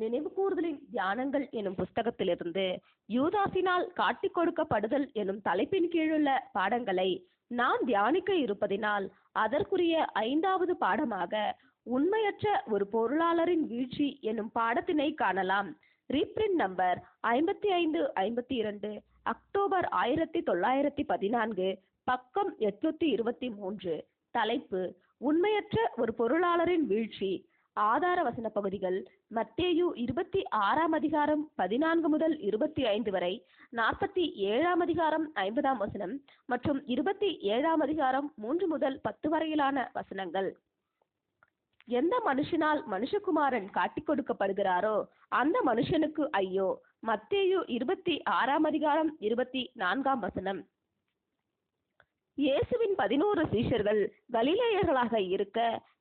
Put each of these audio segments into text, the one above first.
நினைவுகூர்தலின் தியானங்கள் எனும் புஸ்தகத்திலிருந்து யூதாசினால் காட்டிக் கொடுக்கப்படுதல் எனும் தலைப்பின் கீழுள்ள பாடங்களை நாம் தியானிக்க இருப்பதினால் அதற்குரிய 5வது பாடமாக உண்மையற்ற ஒரு பொருளாளரின் வீழ்ச்சி எனும் பாடத்தினை காணலாம். ரீப்ரிண்ட் நம்பர் 5552, அக்டோபர் 1914, பக்கம் 823. தலைப்பு உண்மையற்ற ஒரு பொருளாளரின் வீழ்ச்சி. ஆதார வசன பகுதிகள் மத்தேயு 26ஆம் அதிகாரம் 14 முதல் 25 வரை, 47ஆம் அதிகாரம் 50ஆம் வசனம் மற்றும் 27ஆம் அதிகாரம் 3 முதல் 10 வரையிலான வசனங்கள். எந்த மனுஷனால் மனுஷகுமாரன் காட்டிக் கொடுக்கப்படுகிறாரோ அந்த மனுஷனுக்கு ஐயோ. மத்தேயு 26ஆம் அதிகாரம் 24ஆம் வசனம். இயேசுவின் 11 சீஷர்கள் கலிலேயர்களாக இருக்க,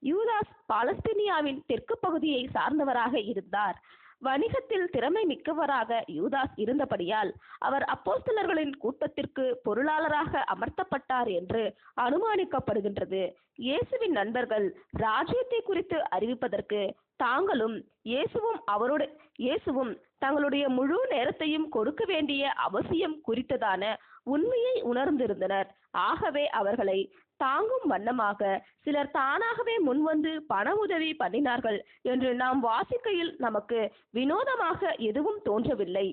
யூதாஸ் பாலஸ்தீனியாவின் தெற்கு பகுதியை சார்ந்தவராக இருந்தார். வணிகத்தில் திறமை மிக்கவராக யூதாஸ் இருந்தபடியால் அவர் அப்போஸ்தலர்களின் கூட்டத்திற்கு பொருளாளராக அமர்த்தப்பட்டார் என்று அனுமானிக்கப்படுகின்றது. இயேசுவின் நண்பர்கள் ராஜ்யத்தை குறித்து அறிவிப்பதற்கு தாங்களும் இயேசுவும் தங்களுடைய முழு நேரத்தையும் கொடுக்க வேண்டிய அவசியம் குறித்ததான உண்மையை உணர்ந்திருந்தனர். ஆகவே அவர்களை தாங்கும் வண்ணமாக சிலர் தானாகவே முன்வந்து பண உதவி பண்ணினார்கள் என்று நாம் வாசிக்கையில் நமக்கு வினோதமாக எதுவும் தோன்றவில்லை.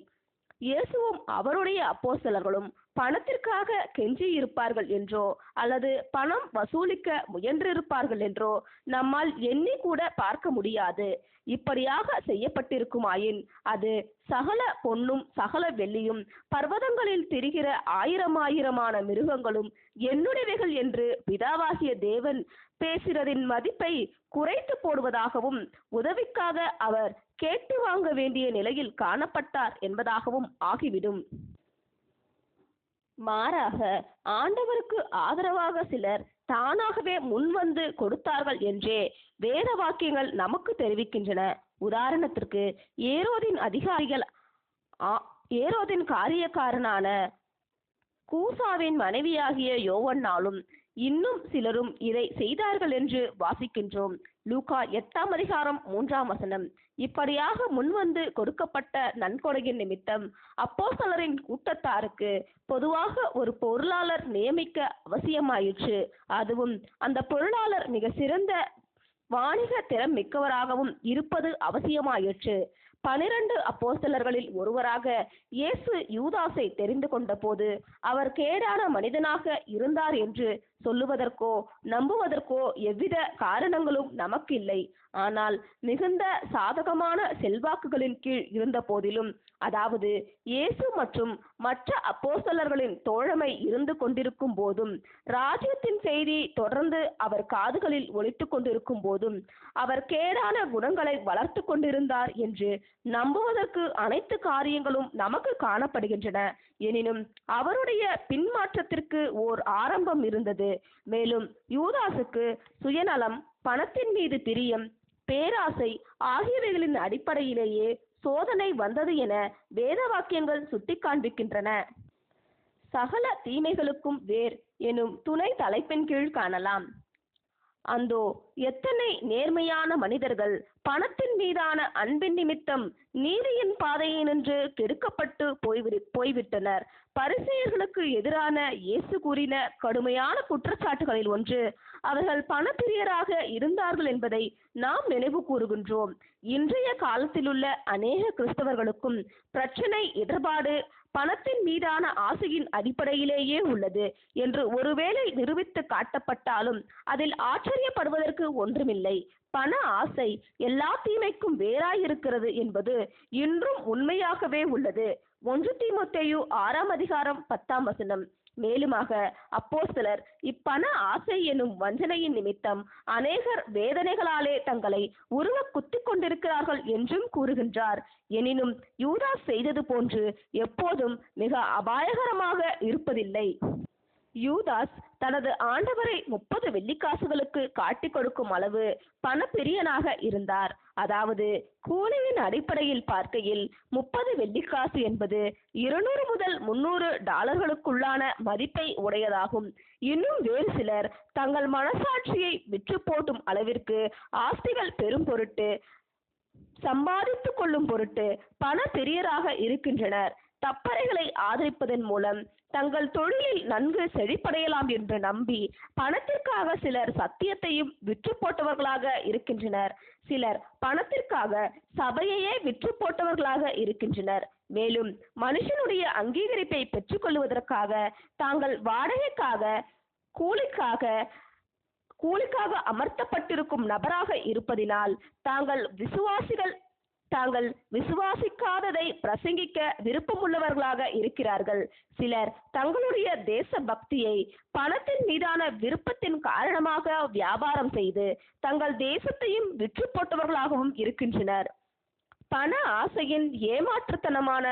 இயேசுவும் அவருடைய அப்போஸ்தலர்களும் பணத்திற்காக கெஞ்சி இருப்பார்கள் என்றோ அல்லது பணம் வசூலிக்க முயன்றிருப்பார்கள் என்றோ நம்மால் எண்ணி கூட பார்க்க முடியாது. இப்படியாக செய்யப்பட்டிருக்குமாயின் அது சகல பொன்னும் சகல வெள்ளியும் பர்வதங்களில் திரிகிற ஆயிரமான மிருகங்களும் என்னுடையவைகள் என்று பிதாவாகிய தேவன் பேசுகிறதின் மதிப்பை குறைத்து போடுவதாகவும், உதவிக்காக அவர் கேட்டு வாங்க வேண்டிய நிலையில் காணப்பட்டார் என்பதாகவும் ஆகிவிடும். மாறாக ஆண்டவருக்கு ஆதரவாக சிலர் தானாகவே முன்வந்து கொடுத்தார்கள் என்றே வேத வாக்கியங்கள் நமக்கு தெரிவிக்கின்றன. உதாரணத்திற்கு ஏரோதின் காரியக்காரனான கூசாவின் மனைவியாகிய யோவன்னாலும் இன்னும் சிலரும் இதை செய்தார்கள் என்று வாசிக்கின்றோம். லூக்கா 8ஆம் அதிகாரம் 3ஆம் வசனம். இப்படியாக முன்வந்து கொடுக்கப்பட்ட நன்கொடையின் நிமித்தம் அப்போஸ்தலரின் கூட்டத்தாருக்கு பொதுவாக ஒரு பொருளாளர் நியமிக்க அவசியமாயிற்று. அதுவும் அந்த பொருளாளர் மிக சிறந்த வாணிக திறம் மிக்கவராகவும் இருப்பது அவசியமாயிற்று. 12 அப்போஸ்தலர்களில் ஒருவராக இயேசு யூதாசை தெரிந்து கொண்ட போது அவர் கேடான மனிதனாக இருந்தார் என்று சொல்லுவதற்கோ நம்புவதற்கோ எவ்வித காரணங்களும் நமக்கு இல்லை. ஆனால் மிகுந்த சாதகமான செல்வாக்குகளின் கீழ் இருந்த போதிலும், அதாவது இயேசு மற்றும் மற்ற அப்போஸ்தலர்களின் தோழமை இருந்து கொண்டிருக்கும் போதும், ராஜ்யத்தின் செய்தி தொடர்ந்து அவர் காதுகளில் ஒலித்து கொண்டிருக்கும் போதும் அவர் கேடான குணங்களை வளர்த்து கொண்டிருந்தார் என்று நம்புவதற்கு அனைத்து காரியங்களும் நமக்கு காணப்படுகின்றன. எனினும் அவருடைய பின்மாற்றத்திற்கு ஓர் ஆரம்பம் இருந்தது. மேலும் யூதாசுக்கு சுயநலம், பணத்தின் மீது பிரியம், பேராசை ஆகியவைகளின் அடிப்படையிலேயே சோதனை வந்தது என வேத வாக்கியங்கள் சுட்டி காண்பிக்கின்றன. சகல தீமைகளுக்கும் வேர் எனும் துணை தலைப்பின் கீழ் காணலாம். அந்தோ எத்தனை நேர்மையான மனிதர்கள் பணத்தின் மீதான அன்பின் நிமித்தம் நீதியின் பாதையினின்று கெடுக்கப்பட்டு போய்விட்டனர். பரிசேயர்களுக்கு எதிரான இயேசு கூறின கடுமையான குற்றச்சாட்டுகளில் ஒன்று அவர்கள் பணப்பிரியராக இருந்தார்கள் என்பதை நாம் நினைவு கூறுகின்றோம். இன்றைய காலத்திலுள்ள அநேக கிறிஸ்தவர்களுக்கும் பிரச்சனை இடர்பாடு பணத்தின் மீதான ஆசையின் அடிப்படையிலேயே உள்ளது என்று ஒருவேளை நிரூபித்து காட்டப்பட்டாலும் அதில் ஆச்சரியப்படுவதற்கு ஒன்றுமில்லை. பண ஆசை எல்லா தீமைக்கும் வேறாயிருக்கிறது என்பது இன்றும் உண்மையாகவே உள்ளது. 1 தீமோத்தேயு 6ஆம் அதிகாரம் 10ஆம் வசனம். மேலுமாக அப்போஸ்தலர் இப்பண ஆசை எனும் வஞ்சனையின் நிமித்தம் அநேகர் வேதனைகளாலே தங்களை உருவ குத்திக் கொண்டிருக்கிறார்கள் என்றும் கூறுகின்றார். எனினும் யூதாஸ் செய்தது போன்று எப்போதும் மிக அபாயகரமாக இருப்பதில்லை. யூதாஸ் தனது ஆண்டவரை 30 வெள்ளிக்காசுகளுக்கு காட்டிக் கொடுக்கும் அளவு பணப்பிரியனாக இருந்தார். அதாவது கூலியின் அடிப்படையில் பார்க்கையில் 30 வெள்ளிக்காசு என்பது 200 முதல் 300 டாலர்களுக்குள்ளான மதிப்பை உடையதாகும். இன்னும் வேறு சிலர் தங்கள் மனசாட்சியை விற்று போட்டும் அளவிற்கு ஆஸ்திகள் பெரும் பொருட்டு சம்பாதித்துக் கொள்ளும் பொருட்டு பண பிரியராக இருக்கின்றனர். தப்பறைகளை ஆதரிப்பதன் மூலம் தங்கள் தொழிலில் நன்கு செழிப்படையலாம் என்று நம்பி பணத்திற்காக சிலர் சத்தியத்தையும் விற்று போட்டவர்களாக இருக்கின்றனர். சிலர் பணத்திற்காக சபையையே விற்று போட்டவர்களாக இருக்கின்றனர். மேலும் மனுஷனுடைய அங்கீகரிப்பை பெற்றுக்கொள்வதற்காக தாங்கள் வாடகைக்காக கூலிக்காக அமர்த்தப்பட்டிருக்கும் நபராக இருப்பதினால் தாங்கள் விசுவாசிக்காததை பிரசங்கிக்க விருப்பமுள்ளவர்களாக இருக்கிறார்கள். சிலர் தங்களுடைய தேச பக்தியை பணத்தின் மீதான விருப்பத்தின் காரணமாக வியாபாரம் செய்து தங்கள் தேசத்தையும் விற்று போட்டவர்களாகவும் இருக்கின்றனர். பண ஆசையின் ஏமாற்றுத்தனமான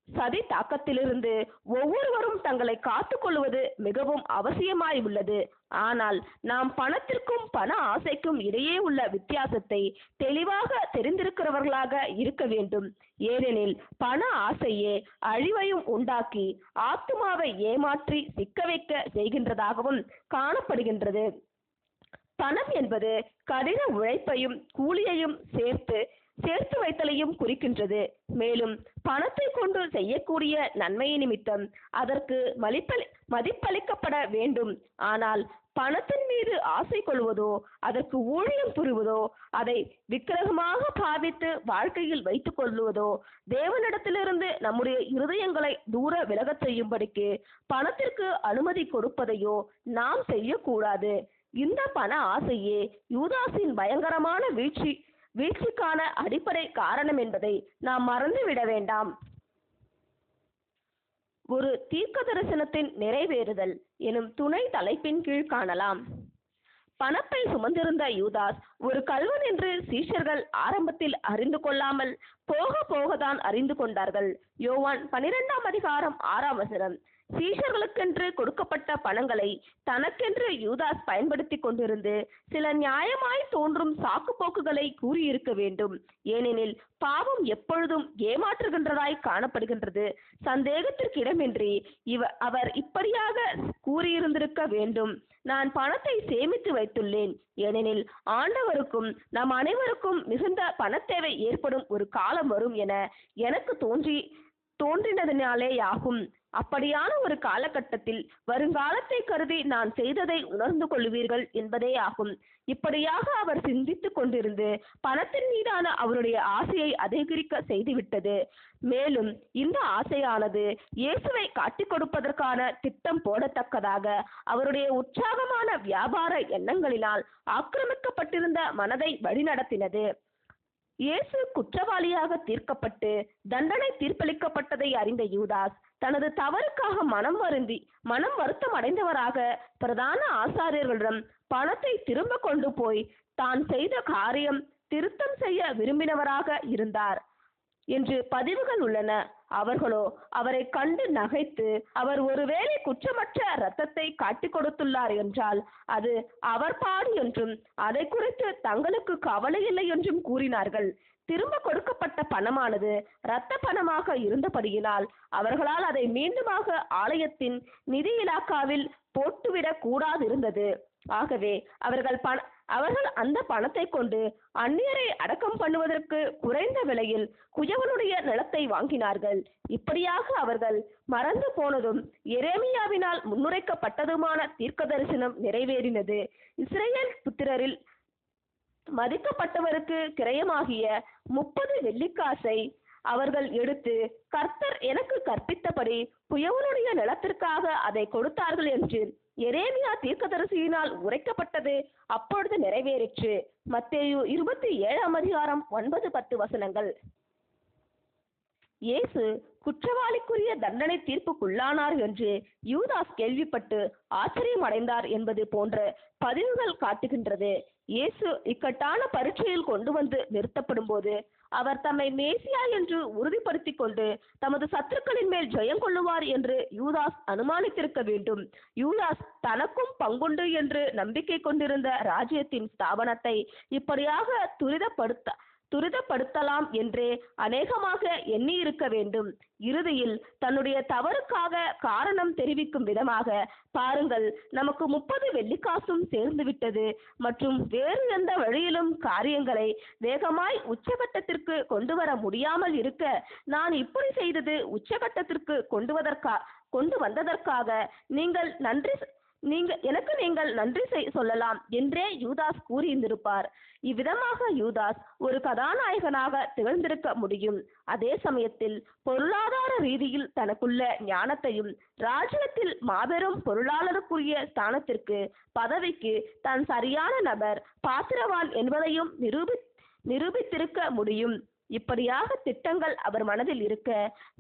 சதி தாக்கத்திலிருந்து ஒவ்வொருவரும் தங்களை காத்துக்கொள்வது மிகவும் அவசியமாய் உள்ளது. ஆனால் நாம் பணத்திற்கும் பண ஆசைக்கும் இடையே உள்ள வித்தியாசத்தை தெளிவாக தெரிந்திருக்கிறவர்களாக இருக்க வேண்டும். ஏனெனில் பண ஆசையே அழிவையும் உண்டாக்கி ஆத்துமாவை ஏமாற்றி சிக்க வைக்க செய்கின்றதாகவும் காணப்படுகின்றது. பணம் என்பது கடின உழைப்பையும் கூலியையும் சேர்த்து வைத்தலையும் குறிக்கின்றது. மேலும் பணத்தை கொண்டு செய்யக்கூடிய நன்மை நிமித்தம் அதற்கு மதிப்பளிக்கப்பட வேண்டும். ஆனால் பணத்தின் மீது ஆசை கொள்வதோ அதற்கு ஊழியம் புரிவதோ அதை விக்கிரகமாக பாவித்து வாழ்க்கையில் வைத்துக் கொள்வதோ தேவனிடத்திலிருந்து நம்முடைய இருதயங்களை தூர விலகச் செய்யும்படிக்கு பணத்திற்கு அனுமதி கொடுப்பதையோ நாம் செய்யக்கூடாது. இந்த பண ஆசையே யூதாசின் பயங்கரமான வீழ்ச்சிக்கான அடிப்படை காரணம் என்பதை நாம் மறந்துவிட வேண்டாம். ஒரு தீர்க்க தரிசனத்தின் நிறைவேறுதல் எனும் துணை தலைப்பின் கீழ் காணலாம். பணப்பை சுமந்திருந்த யூதாஸ் ஒரு கள்வன் என்று சீஷர்கள் ஆரம்பத்தில் அறிந்து கொள்ளாமல் போக போகத்தான் அறிந்து கொண்டார்கள். யோவான் 12:6 சீஷர்களுக்கென்று கொடுக்கப்பட்ட பணங்களை தனக்கென்று யூதாஸ் பயன்படுத்தி கொண்டிருந்து சில நியாயமாய் தோன்றும் சாக்கு போக்குகளை கூறியிருக்க வேண்டும். ஏனெனில் பாவம் எப்பொழுதும் ஏமாற்றுகின்றதாய் காணப்படுகின்றது. சந்தேகத்திற்கிடமின்றி அவர் இப்படியாக கூறியிருந்திருக்க வேண்டும்: நான் பணத்தை சேமித்து வைத்துள்ளேன், ஏனெனில் ஆண்டவருக்கும் நம் அனைவருக்கும் மிகுந்த பணத்தேவை ஏற்படும் ஒரு காலம் வரும் என எனக்கு தோன்றினதினாலேயாகும். அப்படியான ஒரு காலகட்டத்தில் வருங்காலத்தை கருதி நான் செய்ததை உணர்ந்து கொள்வீர்கள் என்பதே ஆகும். இப்படியாக அவர் சிந்தித்துக் கொண்டிருந்து பணத்தின் மீதான அவருடைய ஆசையை அதிகரிக்க செய்துவிட்டது. மேலும் இந்த ஆசையானது இயேசுவை காட்டிக் கொடுப்பதற்கான திட்டம் போடத்தக்கதாக அவருடைய உற்சாகமான வியாபார எண்ணங்களினால் ஆக்கிரமிக்கப்பட்டிருந்த மனதை வழிநடத்தினது. இயேசு குற்றவாளியாக தீர்க்கப்பட்டு தண்டனை தீர்ப்பளிக்கப்பட்டதை அறிந்த யூதாஸ் தனது தவறுக்காக மனம் வருத்தம் அடைந்தவராக பிரதான ஆசாரியர்களிடம் பணத்தை திரும்ப கொண்டு போய் தான் செய்த காரியம் திருத்தம் செய்ய விரும்பினவராக இருந்தார் என்று பதிவுகள் உள்ளன. அவர்களோ அவரை கண்டு நகைத்து, அவர் ஒருவேளை குற்றமற்ற இரத்தத்தை காட்டிக் கொடுத்துள்ளார் என்றால் அது அவர் பாடு என்றும் அதை குறித்து தங்களுக்கு கவலை இல்லை என்றும் கூறினார்கள். திரும்ப கொடுக்கப்பட்ட பணமானது இரத்த பணமாக இருந்தபடியினால் அவர்களால் அதை மீண்டுமாக ஆலயத்தின் நிதி இலாக்காவில் போட்டுவிடக் கூடாதிருந்தது. ஆகவே அவர்கள் அந்த பணத்தை கொண்டு அந்நியரை அடக்கம் பண்ணுவதற்கு குறைந்த விலையில் குயவனுடைய நிலத்தை வாங்கினார்கள். இப்படியாக அவர்கள் மறந்து போனதும் எரேமியாவினால் முன்னுரைக்கப்பட்டதுமான தீர்க்க தரிசனம் நிறைவேறினது. இஸ்ரவேல் புத்திரரில் மதிக்கப்பட்டவருக்கு கிரயமாகிய 30 வெள்ளிக்காசை அவர்கள் எடுத்து, கர்த்தர் எனக்கு கற்பித்தபடி குயவனுடைய நிலத்திற்காக அதை கொடுத்தார்கள் என்று எரேமியா தீர்க்கதரிசியினால் உரைக்கப்பட்டது அப்பொழுது நிறைவேறிற்று. மத்தேயு 27:9-10 இயேசு குற்றவாளிக்குரிய தண்டனை தீர்ப்புக்குள்ளானார் என்று யூதாஸ் கேள்விப்பட்டு ஆச்சரியம் அடைந்தார் என்பது போன்ற பதிவுகள் காட்டுகின்றது. இயேசு இக்கட்டான பரீட்சையில் கொண்டு வந்து நிறுத்தப்படும் போது அவர் தம்மை மேசியா என்று உறுதிப்படுத்தி கொண்டு தமது சத்துருக்களின் மேல் ஜெயம் கொள்ளுவார் என்று யூதாஸ் அனுமானித்திருக்க வேண்டும். யூதாஸ் தனக்கும் பங்குண்டு என்று நம்பிக்கை கொண்டிருந்த ராஜ்யத்தின் ஸ்தாபனத்தை இப்படியாக துரிதப்படுத்தலாம் என்றே அநேகமாக எண்ணியிருக்க வேண்டும். இறுதியில் தன்னுடைய தவறுக்காக காரணம் தெரிவிக்கும் விதமாக, பாருங்கள், நமக்கு 30 வெள்ளிக்காசும் சேர்ந்து விட்டது மற்றும் வேறு எந்த வழியிலும் காரியங்களை வேகமாய் உச்சகட்டத்திற்கு கொண்டு வர முடியாமல் இருக்க, நான் இப்படி செய்தது உச்சகட்டத்திற்கு கொண்டு வந்ததற்காக நீங்கள் நன்றி சொல்லலாம் என்றே யூதாஸ் கூறியிருந்திருப்பார். இவ்விதமாக யூதாஸ் ஒரு கதாநாயகனாக திகழ்ந்திருக்க முடியும். அதே சமயத்தில் பொருளாதார ரீதியில் தனக்குள்ள ஞானத்தையும், ராஜ்யத்தில் மாபெரும் பொருளாளருக்குரிய ஸ்தானத்திற்கு, பதவிக்கு தான் சரியான நபர், பாத்திரவான் என்பதையும் நிரூபித்திருக்க முடியும். இப்படியாக திட்டங்கள் அவர் மனதில் இருக்க,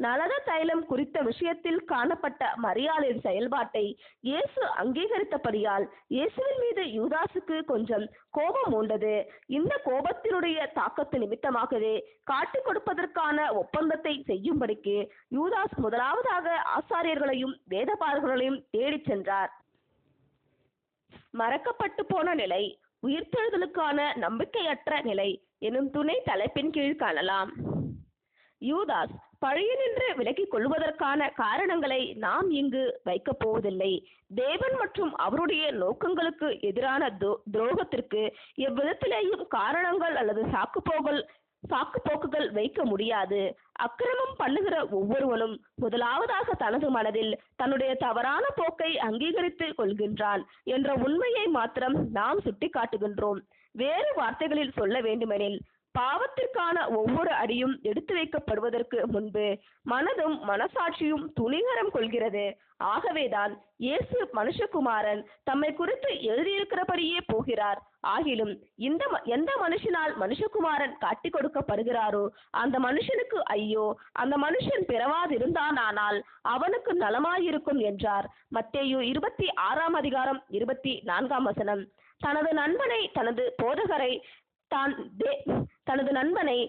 நலத தைலம் குறித்த விஷயத்தில் காணப்பட்ட மரியாளின் செயல்பாட்டை இயேசு அங்கீகரித்தபடியால் இயேசுவின் மீது யூதாசுக்கு கொஞ்சம் கோபம் உண்டது. இந்த கோபத்தினுடைய தாக்கத்து நிமித்தமாகவே காட்டிக் கொடுப்பதற்கான ஒப்பந்தத்தை செய்யும்படிக்கு யூதாஸ் முதலாவதாக ஆசாரியர்களையும் வேதபாரகர்களையும் தேடிச் சென்றார். மறக்கப்பட்டு போன நிலை, உயிர்த்தெழுதலுக்கான நம்பிக்கையற்ற நிலை எனும் துணை தலைப்பின் கீழ் காணலாம். யூதாஸ் பழியினின்று விலக்கிக் கொள்வதற்கான காரணங்களை நாம் இங்கு வைக்கப் போவதில்லை. தேவன் மற்றும் அவருடைய நோக்கங்களுக்கு எதிரான துரோகத்திற்கு எவ்விதத்திலேயும் காரணங்கள் அல்லது சாக்குப்போக்குகள் வைக்க முடியாது. அக்கிரமம் பண்ணுகிற ஒவ்வொருவனும் முதலாவதாக தனது மனதில் தன்னுடைய தவறான போக்கை அங்கீகரித்து கொள்கின்றான் என்ற உண்மையை மாத்திரம் நாம் சுட்டிக்காட்டுகின்றோம். வேறு வார்த்தைகளில் சொல்ல வேண்டுமெனில், பாவத்திற்கான ஒவ்வொரு அடியும் எடுத்து வைக்கப்படுவதற்கு முன்பு மனதும் மனசாட்சியும் துணிகரம் கொள்கிறது. ஆகவேதான் இயேசு மனுஷகுமாரன் தம்மை குறித்து எழுதியிருக்கிறபடியே போகிறார். ஆகிலும் எந்த மனுஷனால் மனுஷகுமாரன் காட்டிக் கொடுக்கப்படுகிறாரோ அந்த மனுஷனுக்கு ஐயோ, அந்த மனுஷன் பிறவாதிருந்தானால் அவனுக்கு நலமாயிருக்கும் என்றார். மத்தேயு 26:24. தனது நண்பனை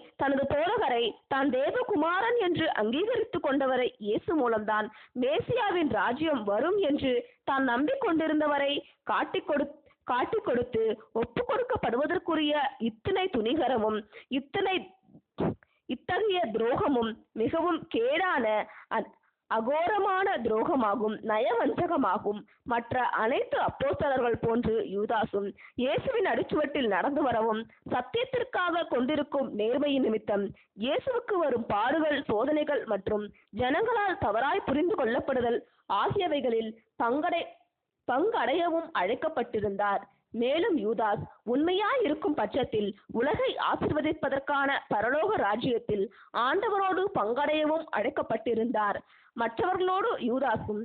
தனது போதகரை தான் தேவகுமாரன் என்று அங்கீகரித்துக் கொண்டவரை இயேசு மூலம்தான் மேசியாவின் ராஜ்யம் வரும் என்று தான் நம்பிக்கொண்டிருந்தவரை காட்டிக் கொடுத்து ஒப்பு கொடுக்கப்படுவதற்குரிய இத்தனை துணிகரமும் இத்தகைய துரோகமும் மிகவும் கேடான அகோரமான துரோகமாகும், நயவஞ்சகமாகும். மற்ற அனைத்து அப்போஸ்தலர்கள் போன்று யூதாசும் இயேசுவின் அடிச்சுவட்டில் நடந்து வரவும், சத்தியத்திற்காக கொண்டிருக்கும் நேர்மையின் நிமித்தம் இயேசுவுக்கு வரும் பாடுகள், சோதனைகள் மற்றும் ஜனங்களால் தவறாய் புரிந்து கொள்ளப்படுதல் ஆகியவைகளில் பங்கடையவும் அழைக்கப்பட்டிருந்தார். மேலும் யூதாஸ் உண்மையாய் இருக்கும் பட்சத்தில் உலகை ஆசீர்வதிப்பதற்கான பரலோக ராஜ்யத்தில் ஆண்டவரோடு பங்கடையவும் அழைக்கப்பட்டிருந்தார். மற்றவர்களோடு யூதாசும்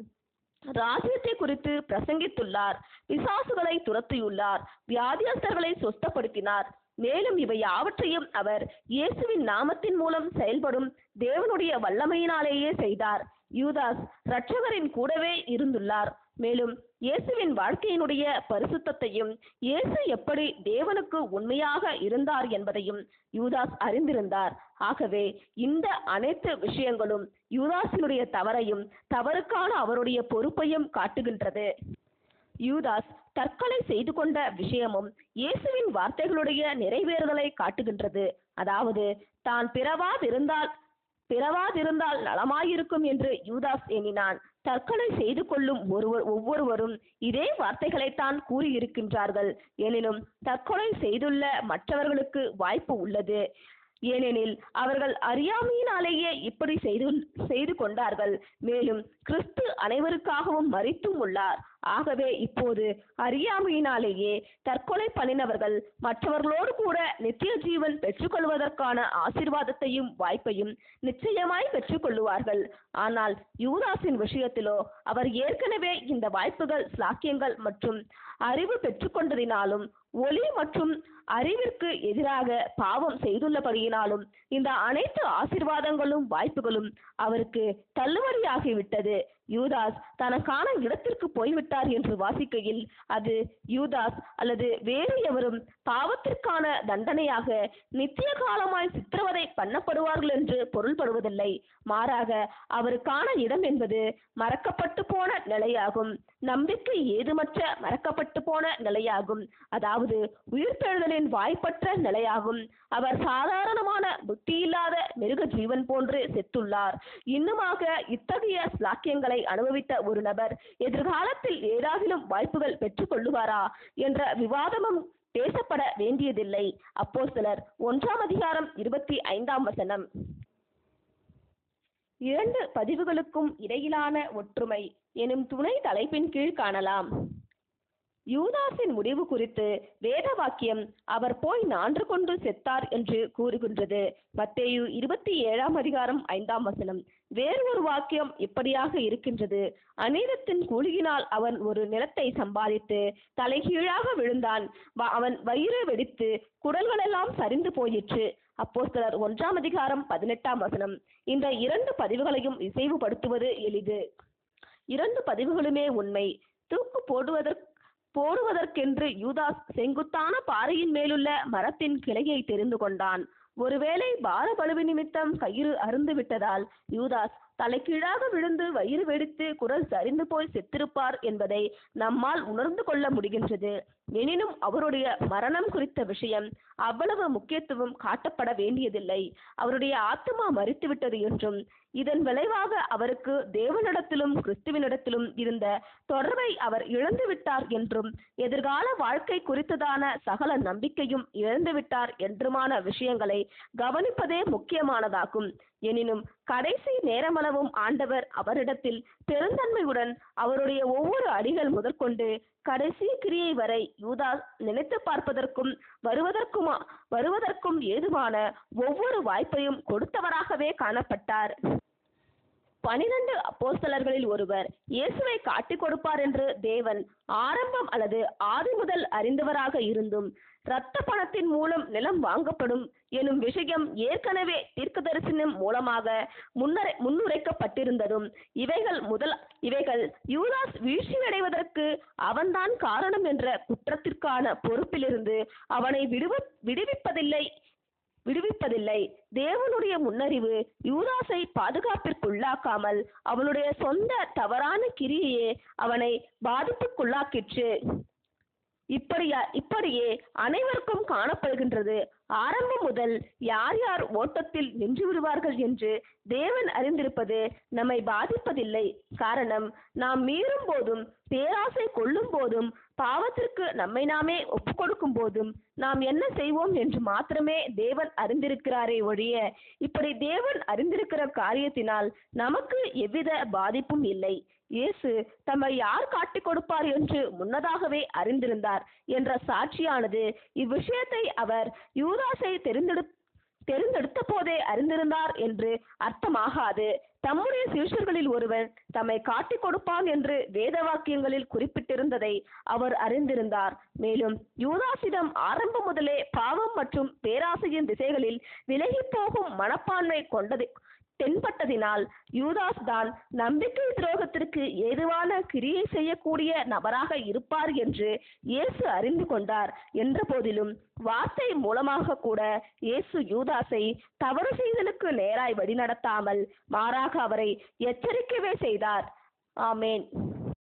ராஜ்யத்தை குறித்து பிரசங்கித்துள்ளார், பிசாசுகளை துரத்தியுள்ளார், வியாதியஸ்தர்களை சொஸ்தப்படுத்தினார். மேலும் இவை யாவற்றையும் அவர் இயேசுவின் நாமத்தின் மூலம் செயல்படும் தேவனுடைய வல்லமையினாலேயே செய்தார். யூதாஸ் இரட்சகரின் கூடவே இருந்துள்ளார். மேலும் இயேசுவின் வாழ்க்கையினுடைய பரிசுத்தத்தையும், இயேசு எப்படி தேவனுக்கு உண்மையாக இருந்தார் என்பதையும் யூதாஸ் அறிந்திருந்தார். ஆகவே இந்த அனைத்து விஷயங்களும் யூதாஸினுடைய தவறையும், தவறுக்கான அவருடைய பொறுப்பையும் காட்டுகின்றது. யூதாஸ் தற்கொலை செய்து கொண்ட விஷயமும் இயேசுவின் வார்த்தைகளுடைய நிறைவேறுதலை காட்டுகின்றது. அதாவது, தான் பிறவாதிருந்தால் நலமாயிருக்கும் என்று யூதாஸ் எண்ணினான். தற்கொலை செய்து கொள்ளும் ஒவ்வொருவரும் இதே வார்த்தைகளைத்தான் கூறியிருக்கின்றார்கள். எனினும் தற்கொலை செய்துள்ள மற்றவர்களுக்கு வாய்ப்பு உள்ளது. ஏனெனில் அவர்கள் அறியாமையினாலேயே இப்படி செய்து கொண்டார்கள். மேலும் கிறிஸ்து அனைவருக்காகவும் மரித்தும் உள்ளார். ஆகவே இப்போது அறியாமையினாலேயே தற்கொலை பண்ணினவர்கள் மற்றவர்களோடு கூட நித்திய ஜீவன் பெற்றுக்கொள்வதற்கான ஆசீர்வாதத்தையும் வாய்ப்பையும் நிச்சயமாய் பெற்றுக்கொள்ளுவார்கள். ஆனால் யூதாஸின் விஷயத்திலோ அவர் ஏற்கனவே இந்த வாய்ப்புகள், சாக்கியங்கள் மற்றும் அறிவு பெற்றுக்கொண்டதினாலும், ஒளி மற்றும் அறிவிற்கு எதிராக பாவம் செய்துள்ளபடியினாலும் இந்த அனைத்து ஆசீர்வாதங்களும் வாய்ப்புகளும் அவருக்கு தள்ளுபடியாகிவிட்டது. யூதாஸ் தனக்கான இடத்திற்கு போய்விட்டார் என்று வாசிக்கையில், அது யூதாஸ் அல்லது வேறு எவரும் பாவத்திற்கான தண்டனையாக நித்திய காலமாய் சித்திரவதை பண்ணப்படுவார்கள் என்று பொருள்படுவதில்லை. மாறாக அவருக்கான இடம் என்பது மறக்கப்பட்டு போன நிலையாகும். நம்பிக்கை ஏதுமற்ற மறக்கப்பட்டு போன நிலையாகும். அதாவது உயிர்த்தெழுதலின் மனிதர்களின் வாய்ப்பற்ற நிலையாகும். அவர் சாதாரணமான புத்தியில்லாத மிருக ஜீவன் போன்று செத்துள்ளார். இன்னுமாக இத்தகைய ஸ்லாக்கியங்களை அனுபவித்த ஒரு நபர் எதிர்காலத்தில் ஏதாகிலும் வாய்ப்புகள் பெற்றுக் கொள்ளுவாரா என்ற விவாதமும் பேசப்பட வேண்டியதில்லை. அப்போஸ்தலர் 1:25. 2 பதிவுகளுக்கும் இடையிலான ஒற்றுமை எனும் துணை தலைப்பின் கீழ் காணலாம். யூதாஸின் முடிவு குறித்து வேத வாக்கியம் அவர் போய் நான்று கொண்டு செத்தார் என்று கூறுகின்றது. மத்தேயு 27:5. வேறொரு வாக்கியம் இப்படியாக இருக்கின்றது: அநீதத்தின் கூலியினால் அவன் ஒரு நிலத்தை சம்பாதித்து தலைகீழாக விழுந்தான், அவன் வயிறு வெடித்து குடல்களெல்லாம் சரிந்து போயிற்று. அப்போஸ்தலர் 1:18. இந்த 2 பதிவுகளையும் இசைவுபடுத்துவது எளிது. 2 பதிவுகளுமே உண்மை. தூக்கு போடுவதற்கென்று யூதாஸ் செங்குத்தான பாறையின் மேலுள்ள மரத்தின் கிளையை தெரிந்து கொண்டான். ஒருவேளை பாரபலுவி நிமித்தம் கயிறு அருந்து விட்டதால் யூதாஸ் தலைகீழாக விழுந்து வயிறு வெடித்து குடல் சரிந்து போய் செத்திருப்பார் என்பதை நம்மால் உணர்ந்து கொள்ள முடிகின்றது. எனினும் அவருடைய மரணம் குறித்த விஷயம் அவ்வளவு முக்கியத்துவம் காட்டப்பட வேண்டியதில்லை. அவருடைய ஆத்மா மரித்துவிட்டது என்றும் இதன் விளைவாக அவருக்கு தேவனிடத்திலும் கிறிஸ்துவனிடத்திலும் இருந்த தொடர்பை அவர் இழந்துவிட்டார் என்றும் எதிர்கால வாழ்க்கை குறித்ததான சகல நம்பிக்கையும் இழந்துவிட்டார் என்றுமான விஷயங்களை கவனிப்பதே முக்கியமானதாகும். எனினும் கடைசி நேரமளவும் ஆண்டவர் அவரிடத்தில் பெருந்தன்மையுடன் அவருடைய ஒவ்வொரு அடிகள் முதற்கொண்டு கடைசி கிரியை வரை யூதாஸ் நினைத்து பார்ப்பதற்கும் வருவதற்கும் ஏதுவான ஒவ்வொரு வாய்ப்பையும் கொடுத்தவராகவே காணப்பட்டார். 12 அப்போஸ்தலர்களில் ஒருவர் இயேசுவை காட்டிக் கொடுப்பார் என்று தேவன் ஆரம்பம் அல்லது ஆதி முதல் அறிந்தவராக இருந்தும் இரத்த பணத்தின் மூலம் நிலம் வாங்கப்படும் எனும் விஷயம் ஏற்கனவே தீர்க்கதரிசனம் மூலமாக முன்னுரைக்கப்பட்டிருந்ததும் இவைகள் யூதாஸ் வீழ்ச்சியடைவதற்கு அவன்தான் காரணம் என்ற குற்றத்திற்கான பொறுப்பிலிருந்து அவனை விடுவிப்பதில்லை. தேவனுடைய முன்னறிவு யூதாஸை பாதுகாப்பிற்குள்ளாக்காமல் அவனுடைய சொந்த தவறான கிரியையே அவனை பாதிப்புக்குள்ளாக்கிற்று. இப்படியே அனைவருக்கும் காணப்படுகின்றது. ஆரம்பம் முதல் யார் யார் ஓட்டத்தில் நின்று விடுவார்கள் என்று தேவன் அறிந்திருப்பது நம்மை பாதிப்பதில்லை. காரணம், நாம் மீறும் போதும் பேராசை கொள்ளும் போதும் பாவத்திற்கு நம்மை நாமே ஒப்புக் கொடுக்கும் போதும் நாம் என்ன செய்வோம் என்று மாத்திரமே தேவன் அறிந்திருக்கிறாரே ஒழிய இப்படி தேவன் அறிந்திருக்கிற காரியத்தினால் நமக்கு எவ்வித பாதிப்பும் இல்லை. இயேசு தம்மை யார் காட்டிக் கொடுப்பார் என்று முன்னதாகவே அறிந்திருந்தார் என்ற சாட்சியானது இவ்விஷயத்தை அவர் யூதாஸை தெரிந்தெடுத்த போதே அறிந்திருந்தார் என்று அர்த்தமாகாது. தம்முடைய சீஷர்களில் ஒருவன் தம்மை காட்டிக் கொடுப்பான் என்று வேத வாக்கியங்களில் குறிப்பிட்டிருந்ததை அவர் அறிந்திருந்தார். மேலும் யூதாஸிடம் ஆரம்பம் முதலே பாவம் மற்றும் பேராசையின் திசைகளில் விலகி போகும் மனப்பான்மை தென்பட்டதினால் யூதாஸ் தான் நம்பிக்கை துரோகத்திற்கு ஏதுவான கிரியை செய்யக்கூடிய நபராக இருப்பார் என்று இயேசு அறிந்து கொண்டார். என்ற போதிலும் வார்த்தை மூலமாக கூட இயேசு யூதாஸை தவறு செய்தலுக்கு நேராய் வழிநடத்தாமல் மாறாக அவரை எச்சரிக்கவே செய்தார். ஆமேன்.